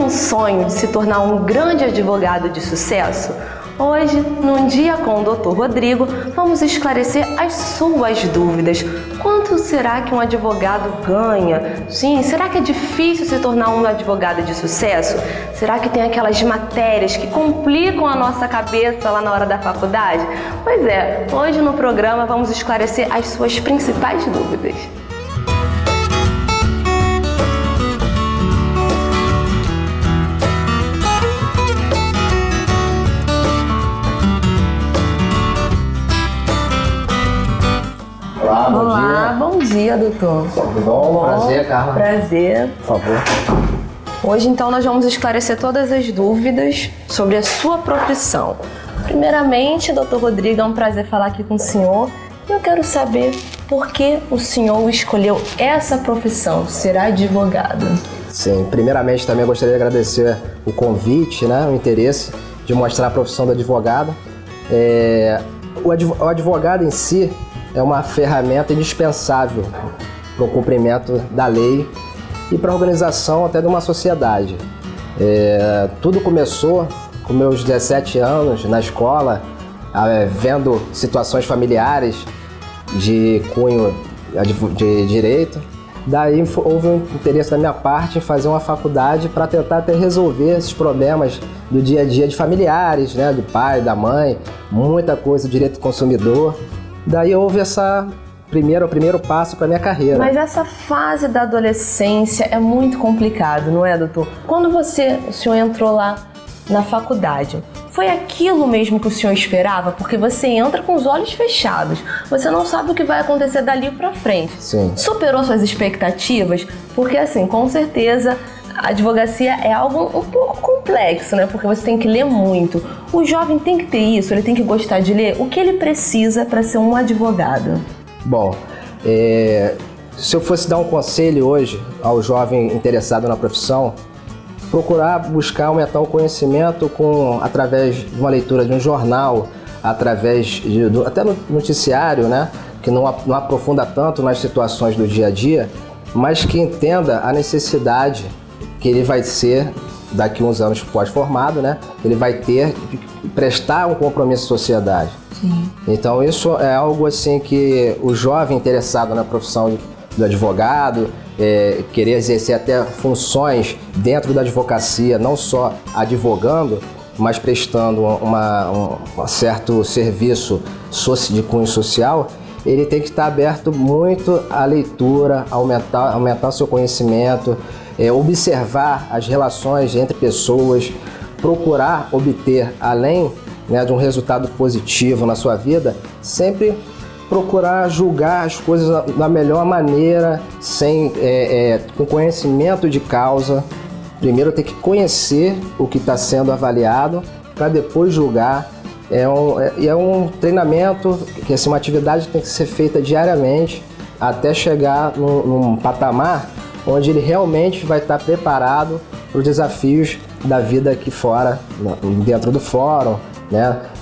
um sonho de se tornar um grande advogado de sucesso? Hoje, num Dia com o Dr. Rodrigo, vamos esclarecer as suas dúvidas. Quanto será que um advogado ganha? Sim, será que é difícil se tornar um advogado de sucesso? Será que tem aquelas matérias que complicam a nossa cabeça lá na hora da faculdade? Pois é, hoje no programa vamos esclarecer as suas principais dúvidas. Olá, bom dia, doutor. Tudo bom? Prazer, Carla. Prazer. Por favor. Hoje, então, nós vamos esclarecer todas as dúvidas sobre a sua profissão. Primeiramente, doutor Rodrigo, é um prazer falar aqui com o senhor. Eu quero saber por que o senhor escolheu essa profissão, ser advogado. Sim, primeiramente também gostaria de agradecer o convite, o interesse de mostrar a profissão do advogado. O advogado em si é uma ferramenta indispensável para o cumprimento da lei e para a organização até de uma sociedade. Tudo começou com meus 17 anos na escola, vendo situações familiares de cunho de direito. Daí houve um interesse da minha parte em fazer uma faculdade para tentar até resolver esses problemas do dia a dia de familiares, do pai, da mãe, muita coisa, direito do consumidor. Daí houve o primeiro passo para minha carreira. Mas essa fase da adolescência é muito complicado, não é, doutor? Quando o senhor entrou lá na faculdade, foi aquilo mesmo que o senhor esperava? Porque você entra com os olhos fechados, você não sabe o que vai acontecer dali para frente. Sim. Superou suas expectativas? Porque, assim, com certeza, a advocacia é algo um pouco complexo, Porque você tem que ler muito. O jovem tem que ter isso, ele tem que gostar de ler. O que ele precisa para ser um advogado? Bom, se eu fosse dar um conselho hoje ao jovem interessado na profissão, procurar buscar aumentar o conhecimento através de uma leitura de um jornal, através até no noticiário, que não aprofunda tanto nas situações do dia a dia, mas que entenda a necessidade que ele vai ser, daqui a uns anos pós-formado, ele vai ter de prestar um compromisso à sociedade. Sim. Então isso é algo assim que o jovem interessado na profissão do advogado, querer exercer até funções dentro da advocacia, não só advogando, mas prestando um certo serviço de cunho social, ele tem que estar aberto muito à leitura, aumentar seu conhecimento, observar as relações entre pessoas, procurar obter, além de um resultado positivo na sua vida, sempre procurar julgar as coisas da melhor maneira, com conhecimento de causa. Primeiro tem que conhecer o que está sendo avaliado para depois julgar. É um treinamento, uma atividade que tem que ser feita diariamente até chegar num patamar onde ele realmente vai estar preparado para os desafios da vida aqui fora, dentro do fórum,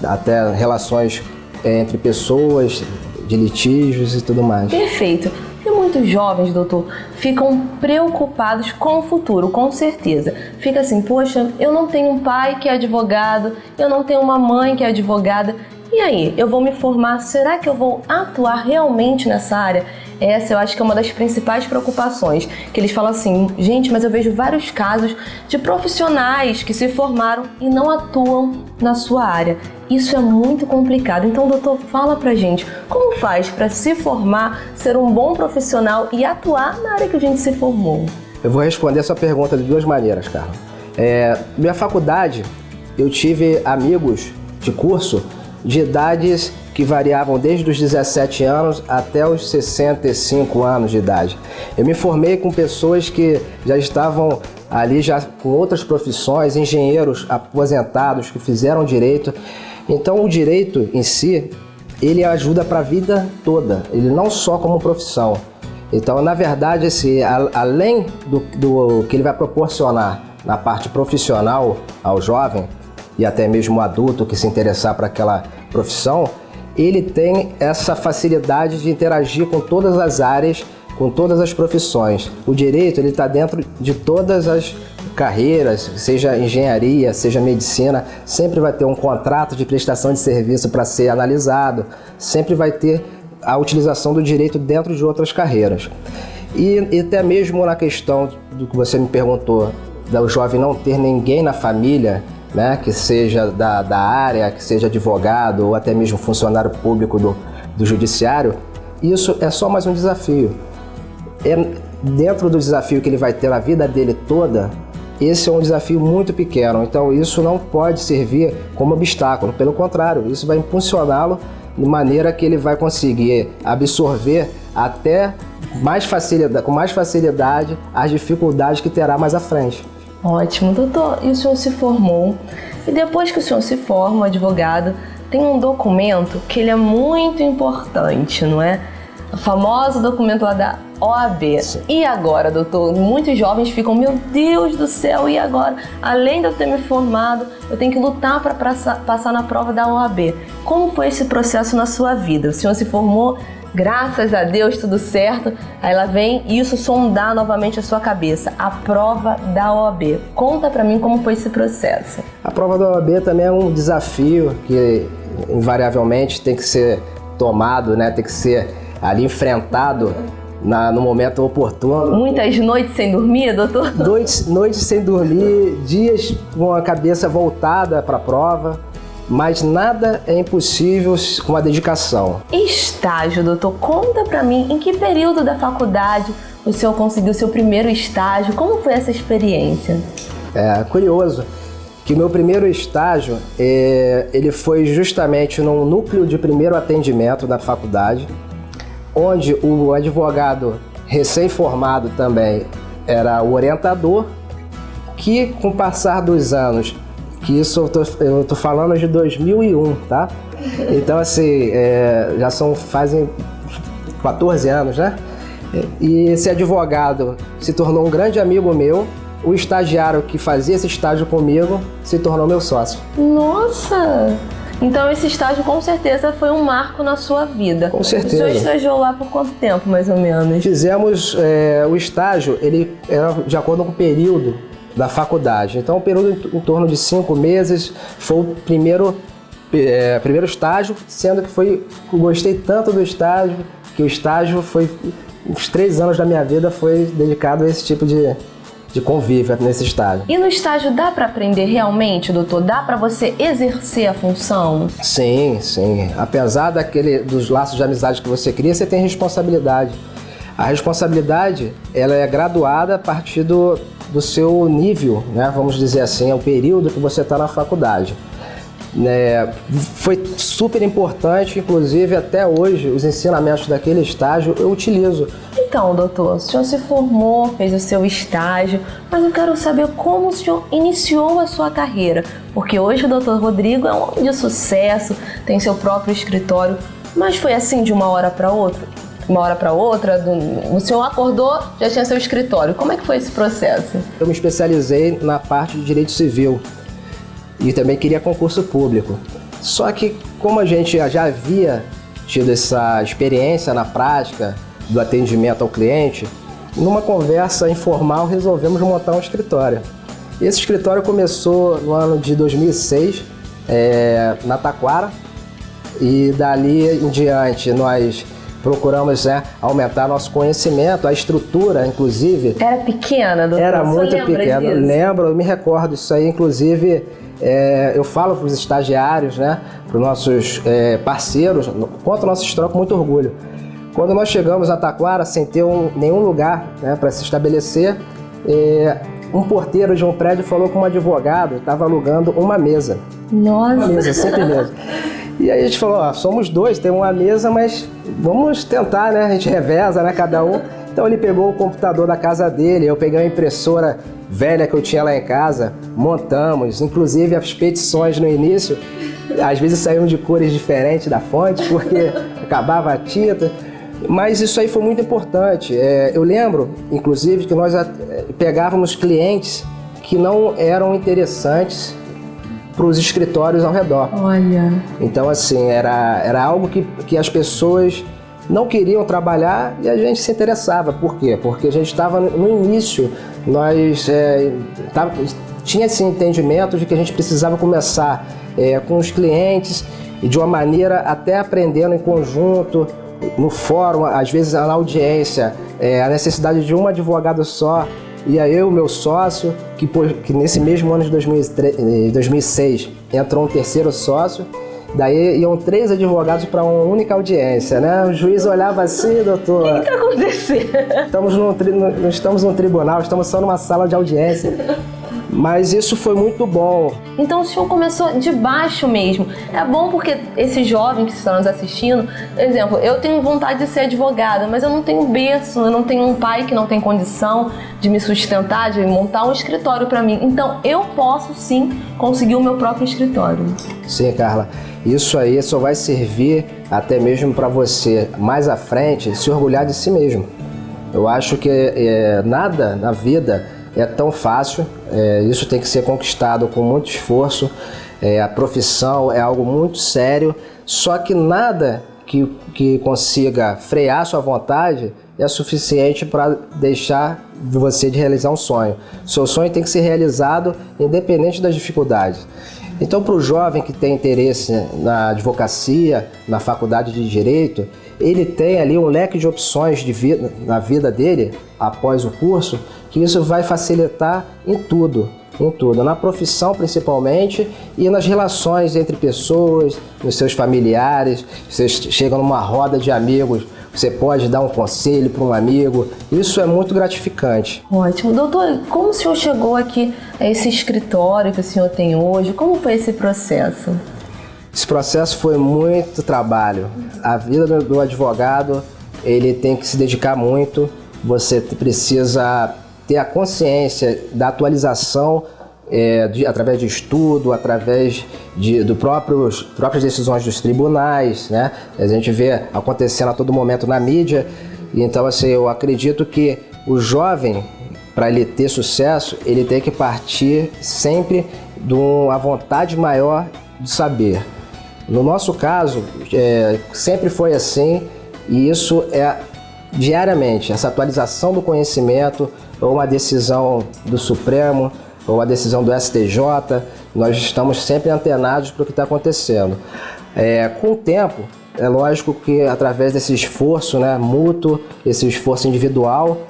até relações entre pessoas, de litígios e tudo mais. Perfeito. E muitos jovens, doutor, ficam preocupados com o futuro, com certeza. Fica assim, poxa, eu não tenho um pai que é advogado, eu não tenho uma mãe que é advogada. E aí, eu vou me formar, será que eu vou atuar realmente nessa área? Essa eu acho que é uma das principais preocupações, que eles falam assim, gente, mas eu vejo vários casos de profissionais que se formaram e não atuam na sua área. Isso é muito complicado. Então, doutor, fala pra gente, como faz para se formar, ser um bom profissional e atuar na área que a gente se formou? Eu vou responder essa pergunta de duas maneiras, Carla. Minha faculdade, eu tive amigos de curso de idades que variavam desde os 17 anos até os 65 anos de idade. Eu me formei com pessoas que já estavam ali já com outras profissões, engenheiros aposentados que fizeram direito. Então o direito em si, ele ajuda para a vida toda, ele não só como profissão. Então, na verdade, além do que ele vai proporcionar na parte profissional ao jovem e até mesmo o adulto que se interessar por aquela profissão, ele tem essa facilidade de interagir com todas as áreas, com todas as profissões. O direito, ele está dentro de todas as carreiras, seja engenharia, seja medicina, sempre vai ter um contrato de prestação de serviço para ser analisado, sempre vai ter a utilização do direito dentro de outras carreiras. E até mesmo na questão do que você me perguntou, do jovem não ter ninguém na família, né, que seja da área, que seja advogado ou até mesmo funcionário público do judiciário, isso é só mais um desafio. Dentro do desafio que ele vai ter na vida dele toda, esse é um desafio muito pequeno, então isso não pode servir como obstáculo, pelo contrário, isso vai impulsioná-lo de maneira que ele vai conseguir absorver até com mais facilidade as dificuldades que terá mais à frente. Ótimo, doutor. E o senhor se formou, e depois que o senhor se forma, o advogado, tem um documento que ele é muito importante, não é? O famoso documento lá da OAB. Sim. E agora, doutor? Muitos jovens ficam, meu Deus do céu, e agora? Além de eu ter me formado, eu tenho que lutar para passar na prova da OAB. Como foi esse processo na sua vida? O senhor se formou, graças a Deus, tudo certo. Aí lá vem isso sondar novamente a sua cabeça. A prova da OAB. Conta para mim como foi esse processo. A prova da OAB também é um desafio que invariavelmente tem que ser tomado, né? Tem que ser ali enfrentado no momento oportuno. Muitas noites sem dormir, doutor? Noites sem dormir, dias com a cabeça voltada para a prova, mas nada é impossível com a dedicação. Estágio, doutor, conta pra mim em que período da faculdade o senhor conseguiu seu primeiro estágio, como foi essa experiência? É curioso que o meu primeiro estágio, ele foi justamente num núcleo de primeiro atendimento da faculdade, onde o advogado recém-formado também era o orientador, que com o passar dos anos, que isso eu tô falando de 2001, tá? Então assim, fazem 14 anos, né? E esse advogado se tornou um grande amigo meu. O estagiário que fazia esse estágio comigo se tornou meu sócio. Nossa! Então esse estágio com certeza foi um marco na sua vida. Com certeza. O senhor estagiou lá por quanto tempo, mais ou menos? Fizemos o estágio, ele era de acordo com o período da faculdade. Então, um período em torno de 5 meses foi o primeiro estágio, sendo que gostei tanto do estágio, que o estágio foi, uns 3 anos da minha vida foi dedicado a esse tipo de convívio nesse estágio. E no estágio dá para aprender realmente, doutor? Dá para você exercer a função? Sim, sim. Apesar dos laços de amizade que você cria, você tem responsabilidade. A responsabilidade, ela é graduada a partir do seu nível, né? Vamos dizer assim, é o período que você está na faculdade. Foi super importante, inclusive até hoje, os ensinamentos daquele estágio eu utilizo. Então, doutor, o senhor se formou, fez o seu estágio, mas eu quero saber como o senhor iniciou a sua carreira, porque hoje o doutor Rodrigo é um homem de sucesso, tem seu próprio escritório, mas foi assim de uma hora para outra? O senhor acordou, já tinha seu escritório. Como é que foi esse processo? Eu me especializei na parte de direito civil e também queria concurso público. Só que como a gente já havia tido essa experiência na prática do atendimento ao cliente, numa conversa informal resolvemos montar um escritório. Esse escritório começou no ano de 2006, na Taquara, e dali em diante nós procuramos aumentar nosso conhecimento, a estrutura, inclusive. Era pequena, doutor? Era muito pequena. Lembro, eu me recordo disso aí, inclusive eu falo para os estagiários, né, para os nossos parceiros, conto nossa história com muito orgulho. Quando nós chegamos a Taquara, sem ter nenhum lugar, né, para se estabelecer, um porteiro de um prédio falou que um advogado estava alugando uma mesa. Nossa! Uma mesa, sempre mesa. E aí a gente falou, somos 2, tem uma mesa, mas vamos tentar, né? A gente reveza, né? Cada um. Então ele pegou o computador da casa dele, eu peguei uma impressora velha que eu tinha lá em casa, montamos, inclusive as petições no início, às vezes saíam de cores diferentes da fonte, porque acabava a tinta. Mas isso aí foi muito importante. Eu lembro, inclusive, que nós pegávamos clientes que não eram interessantes para os escritórios ao redor. Olha. Então, assim, era algo que as pessoas não queriam trabalhar e a gente se interessava. Por quê? Porque a gente estava no início, nós tinha esse entendimento de que a gente precisava começar com os clientes e de uma maneira até aprendendo em conjunto, no fórum, às vezes na audiência, a necessidade de um advogado só. E aí eu, meu sócio, que nesse mesmo ano de 2006 entrou um terceiro sócio, daí iam 3 advogados para uma única audiência, né? O juiz olhava assim, doutor... O que está acontecendo? Não estamos num tribunal, estamos só numa sala de audiência. Mas isso foi muito bom. Então o senhor começou de baixo mesmo. É bom porque esses jovens que estão nos assistindo, por exemplo, eu tenho vontade de ser advogada, mas eu não tenho berço, eu não tenho um pai que não tem condição de me sustentar, de montar um escritório para mim. Então eu posso sim conseguir o meu próprio escritório. Sim, Carla. Isso aí só vai servir até mesmo para você, mais à frente, se orgulhar de si mesmo. Eu acho que nada na vida é tão fácil, isso tem que ser conquistado com muito esforço, a profissão é algo muito sério, só que nada que consiga frear sua vontade é suficiente para deixar você de realizar um sonho. Seu sonho tem que ser realizado independente das dificuldades. Então, para o jovem que tem interesse na advocacia, na faculdade de Direito, ele tem ali um leque de opções de vida, na vida dele, após o curso, que isso vai facilitar em tudo, na profissão principalmente e nas relações entre pessoas, nos seus familiares. Você chega numa roda de amigos, você pode dar um conselho para um amigo, isso é muito gratificante. Ótimo. Doutor, como o senhor chegou aqui a esse escritório que o senhor tem hoje? Como foi esse processo? Esse processo foi muito trabalho. A vida do advogado, ele tem que se dedicar muito, você precisa ter a consciência da atualização através de estudo, através das próprias decisões dos tribunais, né? A gente vê acontecendo a todo momento na mídia. Então, assim, eu acredito que o jovem, para ele ter sucesso, ele tem que partir sempre de uma vontade maior de saber. No nosso caso, sempre foi assim, e isso é diariamente, essa atualização do conhecimento, ou uma decisão do Supremo, ou uma decisão do STJ, nós estamos sempre antenados para o que está acontecendo. Com o tempo, é lógico que através desse esforço, né, mútuo, esse esforço individual,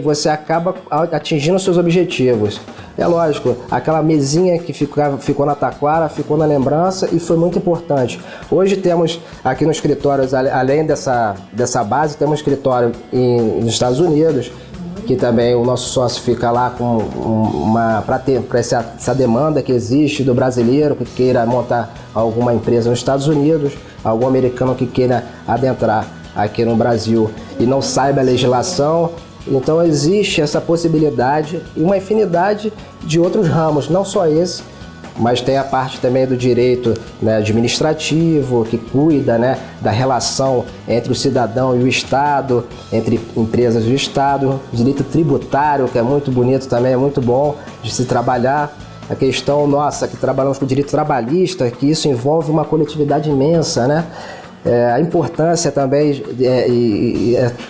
você acaba atingindo os seus objetivos. É lógico, aquela mesinha que ficou na taquara, ficou na lembrança e foi muito importante. Hoje temos aqui no escritório, além dessa base, temos um escritório nos Estados Unidos, que também o nosso sócio fica lá para essa demanda que existe do brasileiro que queira montar alguma empresa nos Estados Unidos, algum americano que queira adentrar aqui no Brasil e não saiba a legislação. Então existe essa possibilidade e uma infinidade de outros ramos, não só esse, mas tem a parte também do direito, né, administrativo, que cuida, né, da relação entre o cidadão e o Estado, entre empresas e o Estado, direito tributário, que é muito bonito também, é muito bom de se trabalhar. A questão nossa, que trabalhamos com o direito trabalhista, que isso envolve uma coletividade imensa, né? A importância também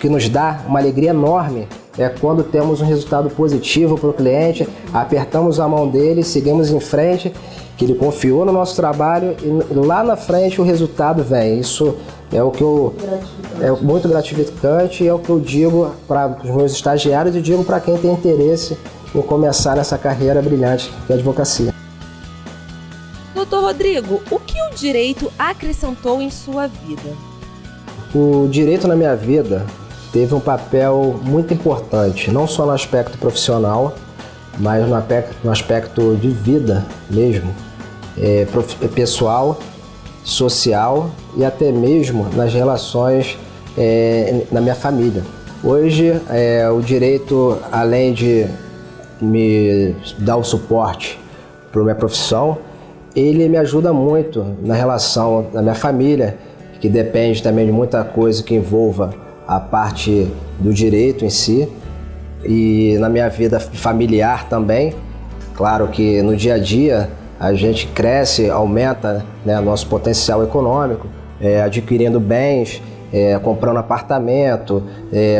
que nos dá uma alegria enorme é quando temos um resultado positivo para o cliente, apertamos a mão dele, seguimos em frente, que ele confiou no nosso trabalho e lá na frente o resultado vem. Isso é o que é muito gratificante e é o que eu digo para os meus estagiários e digo para quem tem interesse em começar nessa carreira brilhante que é a advocacia. Doutor Rodrigo, o que o direito acrescentou em sua vida? O direito na minha vida teve um papel muito importante, não só no aspecto profissional, mas no aspecto de vida mesmo, pessoal, social e até mesmo nas relações na minha família. Hoje, o direito, além de me dar o suporte para a minha profissão, ele me ajuda muito na relação da minha família, que depende também de muita coisa que envolva a parte do direito em si, e na minha vida familiar também. Claro que no dia a dia a gente cresce, aumenta, né, nosso potencial econômico, adquirindo bens comprando apartamento,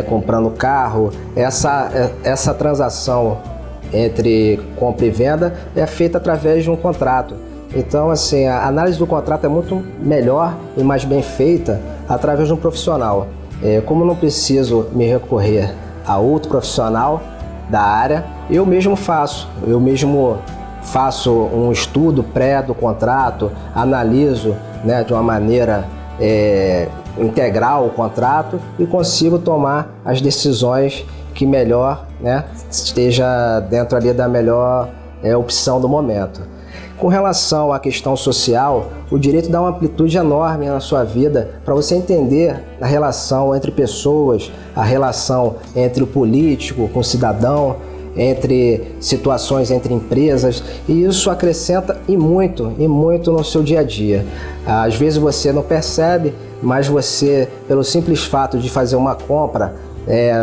comprando carro. Essa transação entre compra e venda é feita através de um contrato. Então, assim, a análise do contrato é muito melhor e mais bem feita através de um profissional. Como não preciso me recorrer a outro profissional da área, eu mesmo faço um estudo pré do contrato, analiso, né, de uma maneira integral o contrato e consigo tomar as decisões que melhor, né, esteja dentro ali da melhor opção do momento. Com relação à questão social, o direito dá uma amplitude enorme na sua vida para você entender a relação entre pessoas, a relação entre o político com o cidadão, entre situações entre empresas, e isso acrescenta e muito no seu dia a dia. Às vezes você não percebe, mas você, pelo simples fato de fazer uma compra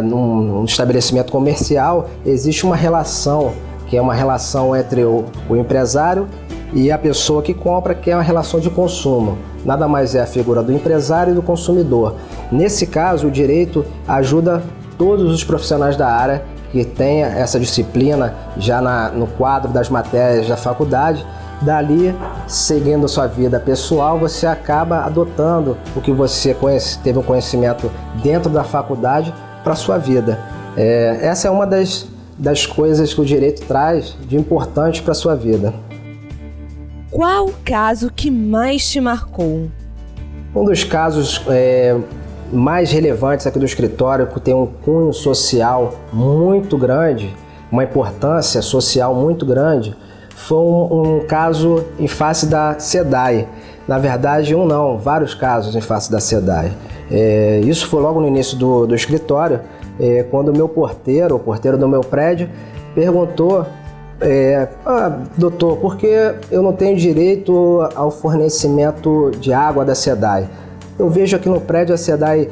num estabelecimento comercial, existe uma relação, que é uma relação entre o empresário e a pessoa que compra, que é uma relação de consumo. Nada mais é a figura do empresário e do consumidor. Nesse caso, o direito ajuda todos os profissionais da área que tenha essa disciplina já no quadro das matérias da faculdade. Dali, seguindo sua vida pessoal, você acaba adotando o que você teve um conhecimento dentro da faculdade para a sua vida. Essa é uma das coisas que o direito traz de importante para a sua vida. Qual o caso que mais te marcou? Um dos casos mais relevantes aqui do escritório, que tem um cunho social muito grande, uma importância social muito grande, foi um caso em face da SEDAI. Na verdade, vários casos em face da SEDAI. Isso foi logo no início do escritório, quando o porteiro do meu prédio, perguntou: doutor, por que eu não tenho direito ao fornecimento de água da SEDAI? Eu vejo aqui no prédio a SEDAI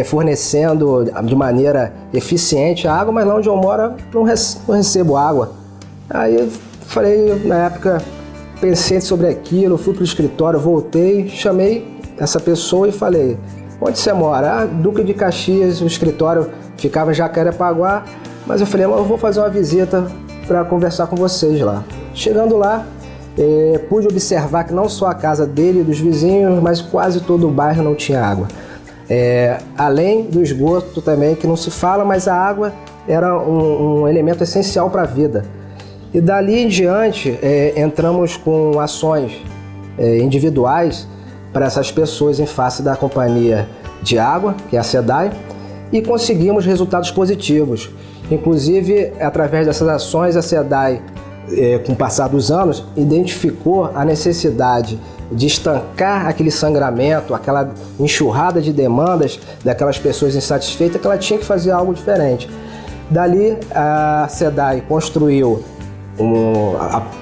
fornecendo de maneira eficiente a água, mas lá onde eu moro não recebo água. Aí eu falei, na época, pensei sobre aquilo, fui para o escritório, voltei, chamei essa pessoa e falei: onde você mora? Duque de Caxias, o escritório ficava em Jacarepaguá, mas eu falei, eu vou fazer uma visita para conversar com vocês lá. Chegando lá, pude observar que não só a casa dele e dos vizinhos, mas quase todo o bairro não tinha água. Além do esgoto também, que não se fala, mas a água era um elemento essencial para a vida. E dali em diante, entramos com ações individuais para essas pessoas em face da companhia de água, que é a SEDAI, e conseguimos resultados positivos. Inclusive, através dessas ações, a SEDAI, com o passar dos anos, identificou a necessidade de estancar aquele sangramento, aquela enxurrada de demandas daquelas pessoas insatisfeitas, que ela tinha que fazer algo diferente. Dali, a SEDAI construiu,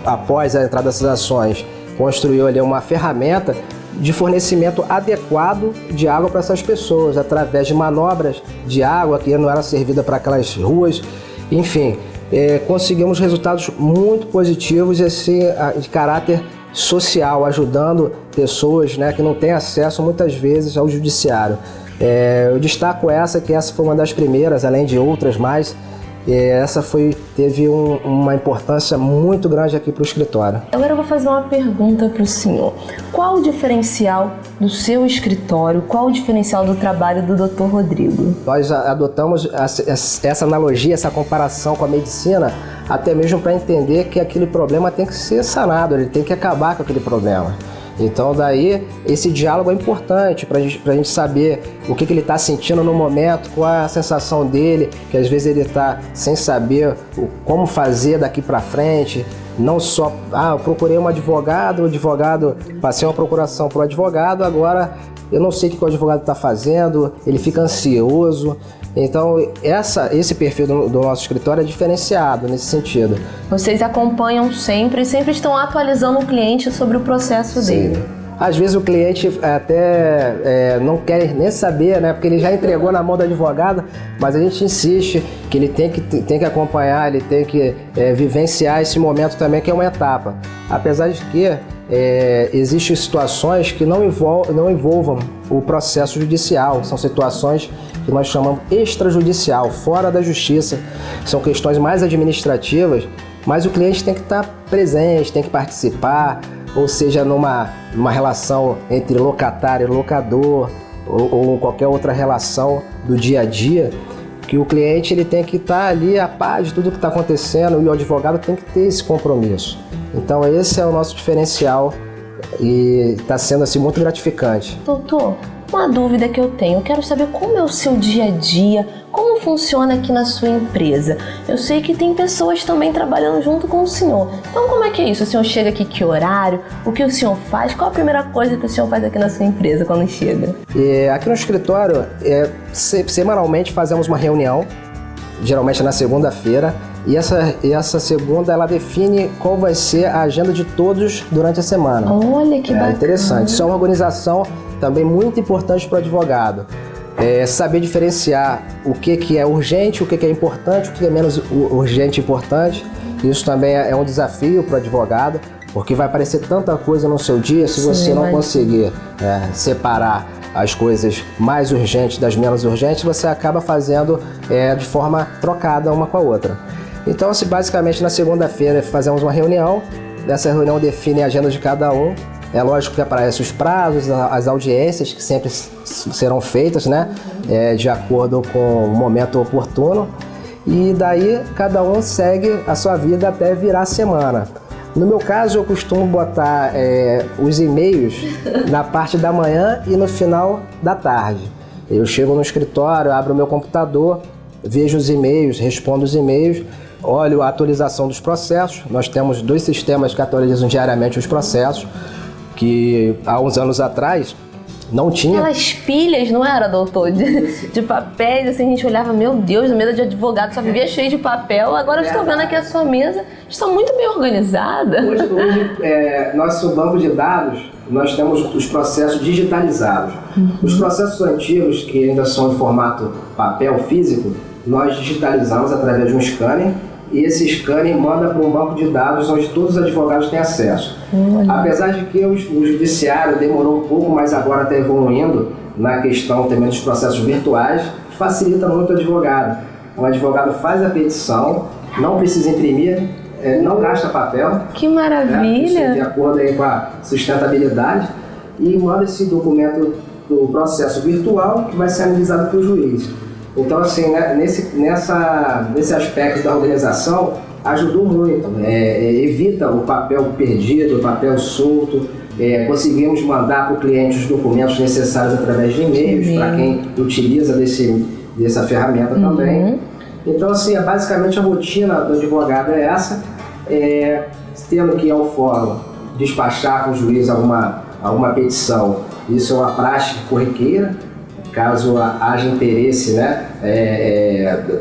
após a entrada dessas ações, construiu ali uma ferramenta de fornecimento adequado de água para essas pessoas, através de manobras de água que não era servida para aquelas ruas. Enfim, conseguimos resultados muito positivos assim, de caráter social, ajudando pessoas, né, que não têm acesso muitas vezes ao judiciário. Eu destaco que essa foi uma das primeiras, além de outras mais. Essa teve uma importância muito grande aqui para o escritório. Agora eu vou fazer uma pergunta para o senhor. Qual o diferencial do seu escritório? Qual o diferencial do trabalho do Dr. Rodrigo? Nós adotamos essa analogia, essa comparação com a medicina, até mesmo para entender que aquele problema tem que ser sanado, ele tem que acabar com aquele problema. Então daí esse diálogo é importante para a gente saber o que ele está sentindo no momento, qual é a sensação dele, que às vezes ele está sem saber como fazer daqui para frente. Não só, eu procurei um advogado, passei uma procuração para o advogado, agora eu não sei o que o advogado está fazendo, ele fica ansioso. Então, esse perfil do nosso escritório é diferenciado nesse sentido. Vocês acompanham sempre e sempre estão atualizando o cliente sobre o processo dele. Sim. Às vezes o cliente até não quer nem saber, né? Porque ele já entregou na mão do advogado, mas a gente insiste que ele tem que acompanhar, ele tem que vivenciar esse momento também, que é uma etapa. Apesar de que existem situações que não envolvam o processo judicial, são situações que nós chamamos extrajudicial, fora da justiça, são questões mais administrativas, mas o cliente tem que estar presente, tem que participar, ou seja, numa relação entre locatário e locador, ou qualquer outra relação do dia a dia, que o cliente ele tem que estar ali a par de tudo que está acontecendo e o advogado tem que ter esse compromisso. Então esse é o nosso diferencial e está sendo assim muito gratificante. Doutor, uma dúvida que eu tenho, eu quero saber como é o seu dia a dia, como funciona aqui na sua empresa. Eu sei que tem pessoas também trabalhando junto com o senhor. Então como é que é isso? O senhor chega aqui que horário? O que o senhor faz? Qual a primeira coisa que o senhor faz aqui na sua empresa quando chega? Aqui no escritório, semanalmente fazemos uma reunião, geralmente na segunda-feira, e essa segunda ela define qual vai ser a agenda de todos durante a semana. Olha que bacana. Interessante. Isso é uma organização também muito importante para o advogado. Saber diferenciar o que é urgente, o que é importante, o que é menos urgente e importante. Isso também é um desafio para o advogado, porque vai aparecer tanta coisa no seu dia, se você não conseguir separar as coisas mais urgentes das menos urgentes, você acaba fazendo de forma trocada uma com a outra. Então, basicamente, na segunda-feira fazemos uma reunião, nessa reunião define a agenda de cada um. É lógico que aparecem os prazos, as audiências que sempre serão feitas, né? De acordo com o momento oportuno. E daí cada um segue a sua vida até virar a semana. No meu caso, eu costumo botar os e-mails na parte da manhã e no final da tarde. Eu chego no escritório, abro o meu computador, vejo os e-mails, respondo os e-mails, olho a atualização dos processos. Nós temos 2 sistemas que atualizam diariamente os processos, que há uns anos atrás não tinha. Aquelas pilhas, não era, doutor? De papéis, assim, a gente olhava, meu Deus, a mesa de advogado só vivia cheia de papel. Agora eu estou vendo aqui a sua mesa, está muito bem organizada. Hoje nosso banco de dados, nós temos os processos digitalizados. Os processos antigos, que ainda são em formato papel físico, nós digitalizamos através de um scanner, e esse scanner manda para um banco de dados onde todos os advogados têm acesso. Apesar de que o judiciário demorou um pouco, mas agora está evoluindo na questão também dos processos virtuais, facilita muito o advogado. O advogado faz a petição, não precisa imprimir, não gasta papel. Que maravilha! Isso de acordo aí com a sustentabilidade, e manda esse documento do processo virtual que vai ser analisado pelo juiz. Então, assim, né, nesse aspecto da organização, ajudou muito. Evita o papel perdido, o papel solto. Conseguimos mandar para o cliente os documentos necessários através de e-mails, para quem utiliza dessa ferramenta também. Então, assim, basicamente a rotina do advogado é essa. Tendo que ir ao fórum despachar com o juiz alguma petição, isso é uma prática corriqueira. Caso haja interesse, né,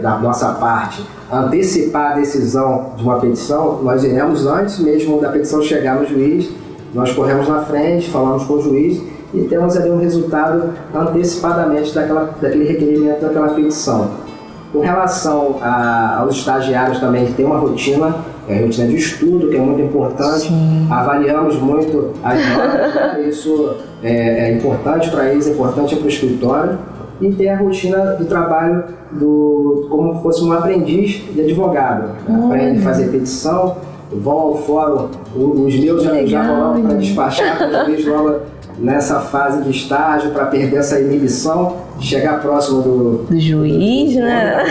da nossa parte, antecipar a decisão de uma petição, nós iremos antes mesmo da petição chegar no juiz, nós corremos na frente, falamos com o juiz e temos ali um resultado antecipadamente daquele requerimento daquela petição. Com relação aos estagiários também, tem uma rotina de estudo, que é muito importante. Sim. Avaliamos muito as notas, né? Isso é importante para eles, é importante para o escritório. E tem a rotina do trabalho como fosse um aprendiz de advogado. Aprende a fazer petição, vão ao fórum, os meus já colocam para despachar, às vezes logo nessa fase de estágio, para perder essa inibição, de chegar próximo do juiz, né?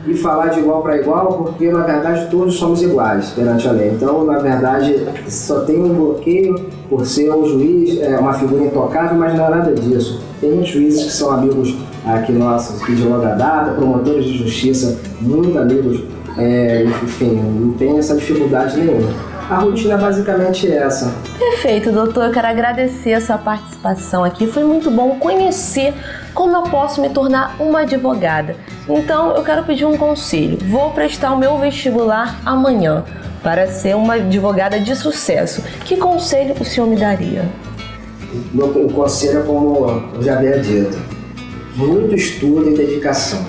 E falar de igual para igual, porque na verdade todos somos iguais perante a lei. Então, na verdade, só tem um bloqueio por ser um juiz, uma figura intocável, mas não é nada disso. Tem muitos juízes que são amigos aqui nossos, aqui de longa data, promotores de justiça, muito amigos, enfim, não tem essa dificuldade nenhuma. A rotina basicamente é essa. Perfeito, doutor. Eu quero agradecer a sua participação aqui. Foi muito bom conhecer como eu posso me tornar uma advogada. Então, eu quero pedir um conselho. Vou prestar o meu vestibular amanhã para ser uma advogada de sucesso. Que conselho o senhor me daria? O conselho é como eu já havia dito. Muito estudo e dedicação.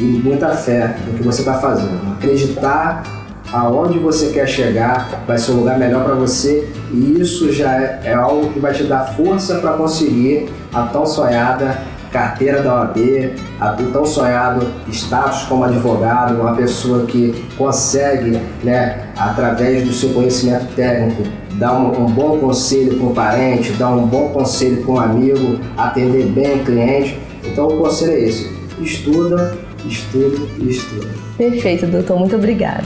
E muita fé no que você está fazendo. Acreditar aonde você quer chegar, vai ser um lugar melhor para você, e isso já é algo que vai te dar força para conseguir a tão sonhada carteira da OAB, o tão sonhado status como advogado, uma pessoa que consegue, né, através do seu conhecimento técnico, dar um bom conselho para um parente, dar um bom conselho para um amigo, atender bem o cliente. Então o conselho é esse: estuda, estuda e estuda. Perfeito, doutor. Muito obrigada.